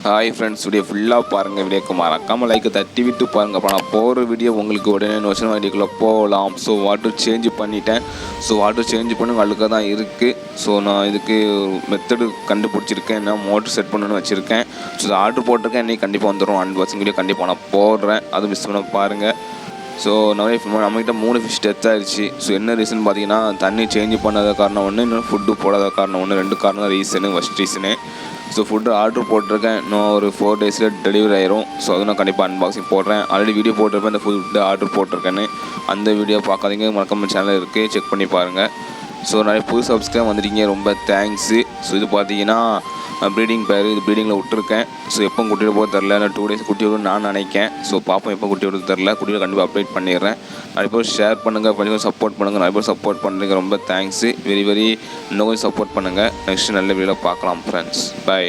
Hi friends, video ஃபுல்லாக பாருங்கள். வீடியோக்கு மறக்காமல் லைக்கு தட்டி விட்டு பாருங்கள். அப்போ நான் போகிற வீடியோ உங்களுக்கு உடனே நோஷன் வீடியோக்குள்ளே போகலாம். ஸோ வாட்டர் சேஞ்ச் பண்ணிட்டேன். ஸோ வாட்டர் சேஞ்ச் பண்ணி அழுக்காக தான் இருக்குது. ஸோ நான் இதுக்கு மெத்தடு கண்டுபிடிச்சிருக்கேன். என்ன மோட்டர் செட் பண்ணணும்னு வச்சுருக்கேன். ஸோ இதை ஆர்டர் போட்டிருக்கேன். இன்றைக்கி கண்டிப்பாக வந்துடும். அன்பாக்சிங் வீடியோ கண்டிப்பாக நான் போடுறேன். அது மிஸ் பண்ண பாருங்கள். ஸோ நம்மகிட்ட 3 ஃபிஷ் டெத் ஆகிடுச்சு. ஸோ என்ன ரீசன் பார்த்தீங்கன்னா, தண்ணி சேஞ்ச் பண்ணாத காரணம் ஒன்று, இன்னும் ஃபுட்டு போடாத காரணம் ஒன்று. 2 காரணம் தான் reason. First reason. So food order போட்டிருக்கேன். இன்னும் ஒரு 4 டேஸில் டெலிவரி ஆயிரும். ஸோ அதுவும் நான் கண்டிப்பாக அன்பாக்சிங் போடுறேன். ஆல்ரெடி வீடியோ போட்டிருப்பேன் இந்த ஃபுட்டு ஆர்டர் போட்டிருக்கேன்னு. அந்த வீடியோ பார்க்காதீங்க, மறக்காம சேனல் இருக்குது, செக் பண்ணி பாருங்கள். ஸோ நிறைய புது சப்ஸ்கிரைப் வந்துருக்கீங்க, ரொம்ப தேங்க்ஸு. ஸோ இது பார்த்தீங்கன்னா ப்ரீடிங் பேர், இது ப்ரீடிங்கில் விட்டுருக்கேன். ஸோ எப்போ குட்டியோட போக தெரில, நான் 2 டேஸ் குட்டி விடும் நான் நினைக்கேன். ஸோ பார்ப்போம் எப்போ குட்டி விட தெரில. குட்டியோட கண்டிப்பாக அப்டேட் பண்ணிடுறேன். நிறைய பேர் ஷேர் பண்ணுங்கள், கொஞ்சம் சப்போர்ட் பண்ணுங்கள். நிறைய பேர் சப்போர்ட் பண்ணுறீங்க, ரொம்ப தேங்க்ஸு. வெரி இன்னும் கொஞ்சம் சப்போர்ட் பண்ணுங்கள். நெக்ஸ்ட்டு நல்ல வீடியோவில் பார்க்கலாம் ஃப்ரெண்ட்ஸ். பை.